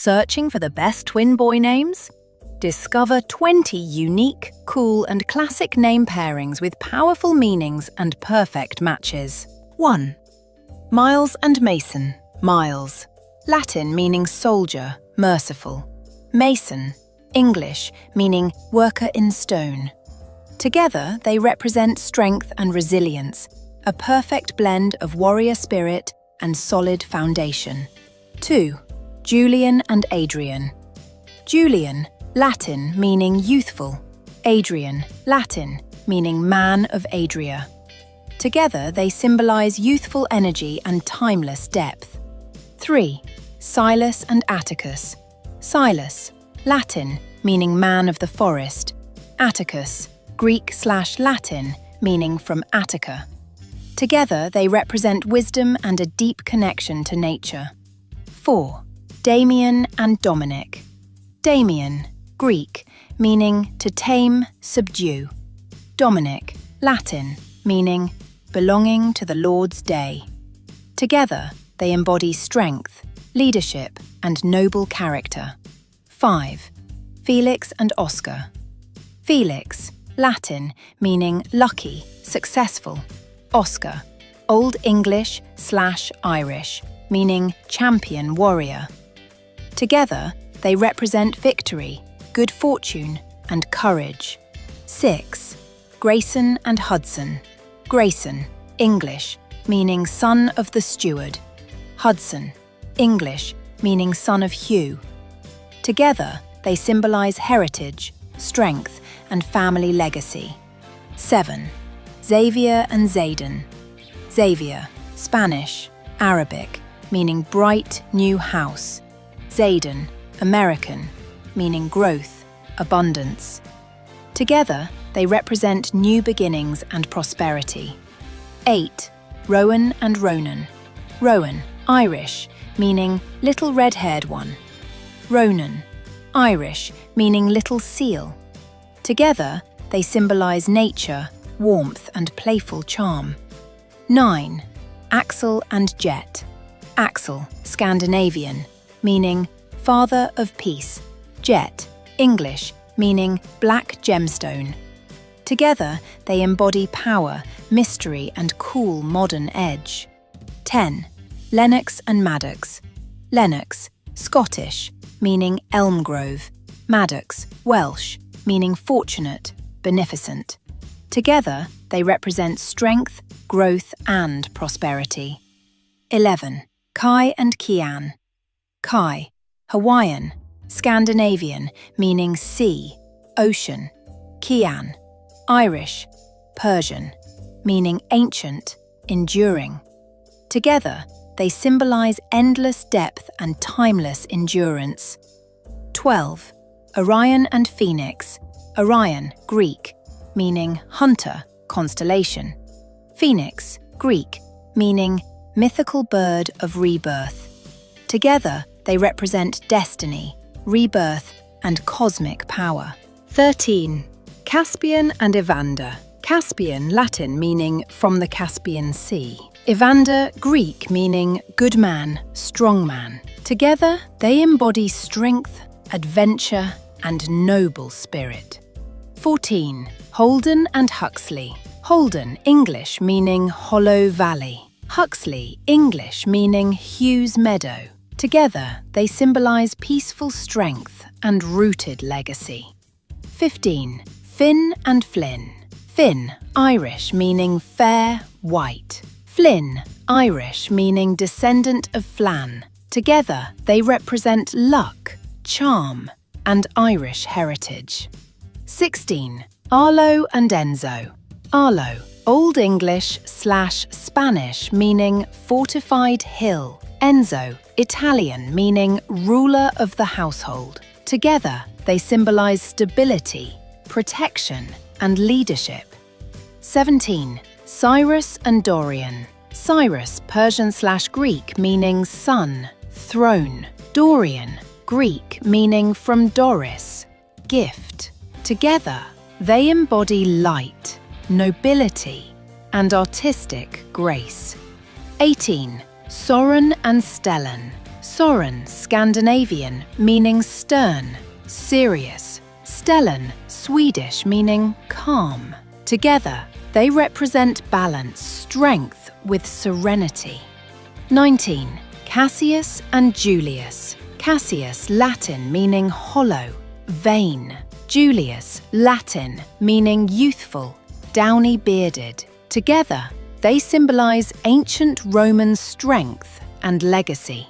Searching for the best twin boy names? Discover 20 unique, cool, and classic name pairings with powerful meanings and perfect matches. 1. Miles and Mason. Miles, Latin meaning soldier, merciful. Mason, English meaning worker in stone. Together, they represent strength and resilience, a perfect blend of warrior spirit and solid foundation. 2. Julian and Adrian. Julian, Latin meaning youthful. Adrian, Latin meaning man of Adria. Together, they symbolize youthful energy and timeless depth. 3. Silas and Atticus. Silas, Latin meaning man of the forest. Atticus, Greek/Latin meaning from Attica. Together, they represent wisdom and a deep connection to nature. 4. Damien and Dominic. Damien, Greek, meaning to tame, subdue. Dominic, Latin, meaning belonging to the Lord's day. Together, they embody strength, leadership, and noble character. 5. Felix and Oscar. Felix, Latin, meaning lucky, successful. Oscar, Old English/Irish, meaning champion warrior. Together, they represent victory, good fortune, and courage. 6. Grayson and Hudson. Grayson, English, meaning son of the steward. Hudson, English, meaning son of Hugh. Together, they symbolize heritage, strength, and family legacy. 7. Xavier and Zayden. Xavier, Spanish, Arabic, meaning bright new house. Zayden, American, meaning growth, abundance. Together, they represent new beginnings and prosperity. 8. Rowan and Ronan. Rowan, Irish, meaning little red-haired one. Ronan, Irish, meaning little seal. Together, they symbolize nature, warmth, and playful charm. 9. Axel and Jet. Axel, Scandinavian, meaning father of peace. Jet, English, meaning black gemstone. Together, they embody power, mystery, and cool modern edge. 10. Lennox and Maddox. Lennox, Scottish, meaning elm grove. Maddox, Welsh, meaning fortunate, beneficent. Together, they represent strength, growth, and prosperity. 11. Kai and Kian. Kai, Hawaiian, Scandinavian, meaning sea, ocean. Kian, Irish, Persian, meaning ancient, enduring. Together, they symbolize endless depth and timeless endurance. 12. Orion and Phoenix. Orion, Greek, meaning hunter, constellation. Phoenix, Greek, meaning mythical bird of rebirth. Together, they represent destiny, rebirth, and cosmic power. 13. Caspian and Evander. Caspian, Latin, meaning from the Caspian Sea. Evander, Greek, meaning good man, strong man. Together, they embody strength, adventure, and noble spirit. 14. Holden and Huxley. Holden, English, meaning hollow valley. Huxley, English, meaning Hugh's meadow. Together, they symbolize peaceful strength and rooted legacy. 15. Finn and Flynn. Finn, Irish, meaning fair, white. Flynn, Irish, meaning descendant of Flann. Together, they represent luck, charm, and Irish heritage. 16. Arlo and Enzo. Arlo, Old English/Spanish, meaning fortified hill. Enzo, Italian, meaning ruler of the household. Together, they symbolize stability, protection, and leadership. 17. Cyrus and Dorian. Cyrus, Persian/Greek, meaning son, throne. Dorian, Greek, meaning from Doris, gift. Together, they embody light, nobility, and artistic grace. 18. Soren and Stellan. Soren, Scandinavian, meaning stern, serious. Stellan, Swedish, meaning calm. Together, they represent balance, strength with serenity. 19. Cassius and Julius. Cassius, Latin, meaning hollow, vain. Julius, Latin, meaning youthful, downy-bearded. Together, they symbolize ancient Roman strength and legacy.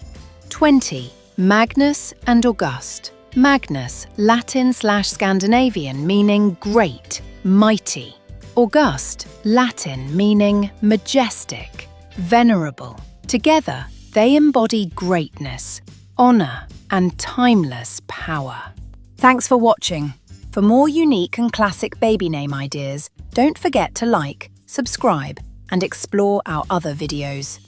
20. Magnus and August. Magnus, Latin/Scandinavian, meaning great, mighty. August, Latin, meaning majestic, venerable. Together, they embody greatness, honor, and timeless power. Thanks for watching. For more unique and classic baby name ideas, don't forget to like, subscribe, and explore our other videos.